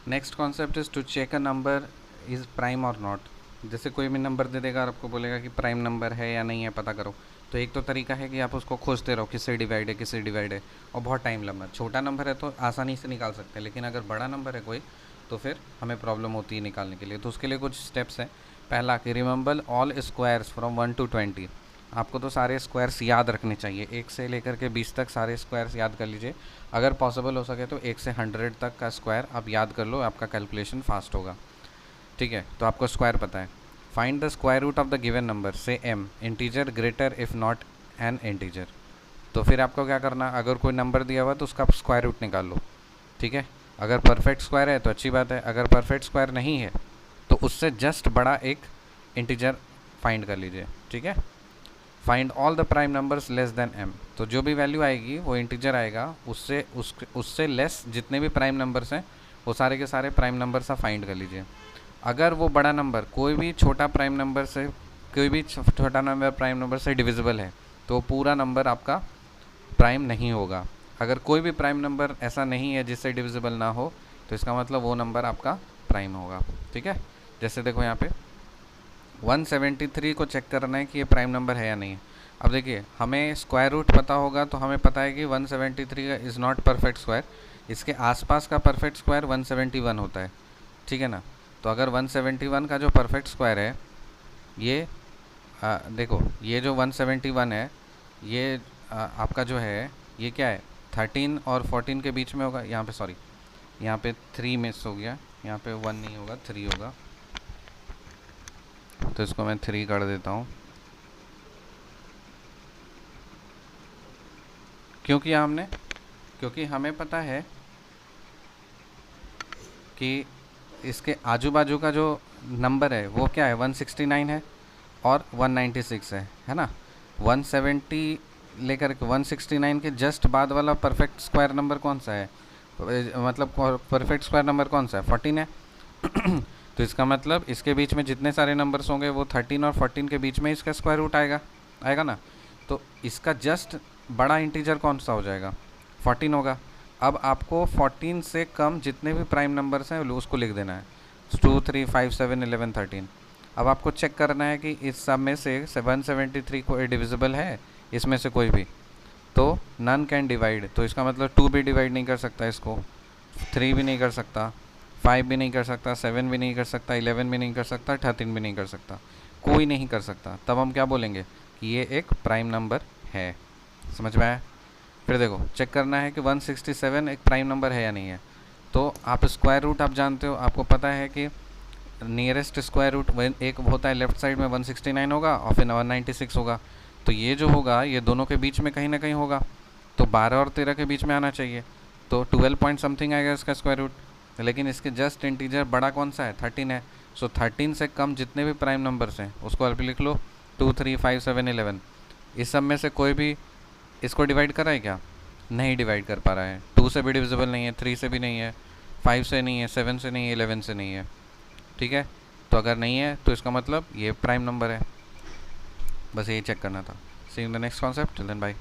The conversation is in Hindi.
Next concept is to check a number is prime और नॉट। जैसे कोई भी नंबर दे देगा और आपको बोलेगा कि प्राइम नंबर है या नहीं है पता करो, तो एक तो तरीका है कि आप उसको खोजते रहो किससे डिवाइड है किससे डिवाइड है, और बहुत टाइम लंबा। छोटा नंबर है तो आसानी से निकाल सकते हैं, लेकिन अगर बड़ा नंबर है कोई तो फिर हमें प्रॉब्लम होती है निकालने के लिए। तो उसके लिए कुछ स्टेप्स हैं। पहला कि remember all squares from 1 to 20। आपको तो सारे स्क्वायर्स याद रखने चाहिए, 1 से लेकर के 20 तक सारे स्क्वायर्स याद कर लीजिए। अगर पॉसिबल हो सके तो 1 से 100 तक का स्क्वायर आप याद कर लो, आपका कैलकुलेशन फास्ट होगा। ठीक है, तो आपको स्क्वायर पता है। Find the square root of the given number से एम integer greater if not an integer. तो फिर आपको क्या करना, अगर कोई नंबर दिया हुआ तो उसका स्क्वायर रूट निकाल लो। ठीक है, अगर परफेक्ट स्क्वायर है तो अच्छी बात है, अगर परफेक्ट स्क्वायर नहीं है तो उससे जस्ट बड़ा एक इंटीजर फाइंड कर लीजिए। ठीक है, find all the prime numbers less than M. तो जो भी वैल्यू आएगी वो इंटीजर आएगा, उससे लेस जितने भी प्राइम नंबर्स हैं वो सारे के सारे प्राइम नंबर्स आप फाइंड कर लीजिए। अगर वो बड़ा नंबर कोई भी छोटा प्राइम नंबर से डिविजिबल है तो पूरा नंबर आपका प्राइम नहीं होगा। अगर कोई भी प्राइम नंबर ऐसा नहीं है जिससे डिविजिबल ना हो तो इसका मतलब वो नंबर आपका प्राइम होगा। ठीक है, जैसे देखो यहाँ पे 173 को चेक करना है कि ये प्राइम नंबर है या नहीं है। अब देखिए, हमें स्क्वायर रूट पता होगा तो हमें पता है कि 173 का इज़ नॉट परफेक्ट स्क्वायर, इसके आसपास का परफेक्ट स्क्वायर 171 होता है। ठीक है ना, तो अगर 171 का जो परफेक्ट स्क्वायर है ये देखो, ये जो 171 है ये आपका जो है ये क्या है, 13 और 14 के बीच में होगा। यहाँ पे सॉरी, यहाँ पे 3 मिस हो गया, यहाँ पे 1 नहीं होगा 3 होगा, तो इसको मैं 3 कर देता हूँ, क्योंकि हमें पता है कि इसके आजू बाजू का जो नंबर है वो क्या है, 169 है और 196 है ना। 170 लेकर के 169 के जस्ट बाद वाला परफेक्ट स्क्वायर नंबर कौन सा है, मतलब परफेक्ट स्क्वायर नंबर कौन सा है, 14 है। तो इसका मतलब इसके बीच में जितने सारे नंबर्स होंगे वो 13 और 14 के बीच में इसका स्क्वायर रूट आएगा ना। तो इसका जस्ट बड़ा इंटीजर कौन सा हो जाएगा, 14 होगा। अब आपको 14 से कम जितने भी प्राइम नंबर्स हैं उसको लिख देना है, 2 3 5 7 11 13। अब आपको चेक करना है कि इस सब में से 773 को डिविजिबल है इसमें से कोई भी, तो नन कैन डिवाइड। तो इसका मतलब 2 भी डिवाइड नहीं कर सकता इसको, 3 भी नहीं कर सकता, 5 भी नहीं कर सकता, 7 भी नहीं कर सकता, 11 भी नहीं कर सकता, 13 भी नहीं कर सकता, कोई नहीं कर सकता। तब हम क्या बोलेंगे कि ये एक प्राइम नंबर है। समझ में आया? फिर देखो, चेक करना है कि 167 एक प्राइम नंबर है या नहीं है। तो आप स्क्वायर रूट आप जानते हो, आपको पता है कि नियरेस्ट स्क्वायर रूट एक होता है लेफ्ट साइड में 169 होगा और फिर 196 होगा। तो ये जो होगा ये दोनों के बीच में कहीं ना कहीं होगा, तो 12 और 13 के बीच में आना चाहिए, तो 12 पॉइंट समथिंग आएगा इसका स्क्वायर रूट। लेकिन इसके जस्ट इंटीजर बड़ा कौन सा है, 13 है। सो 13 से कम जितने भी प्राइम नंबर्स हैं उसको आप लिख लो, 2 3 5 7 11। इस सब में से कोई भी इसको डिवाइड कर रहा है क्या, नहीं डिवाइड कर पा रहा है। 2 से भी डिविजिबल नहीं है, 3 से भी नहीं है, 5 से नहीं है, 7 से नहीं है, 11 से नहीं है। ठीक है, तो अगर नहीं है तो इसका मतलब ये प्राइम नंबर है। बस यही चेक करना था। See in the next concept, till then bye.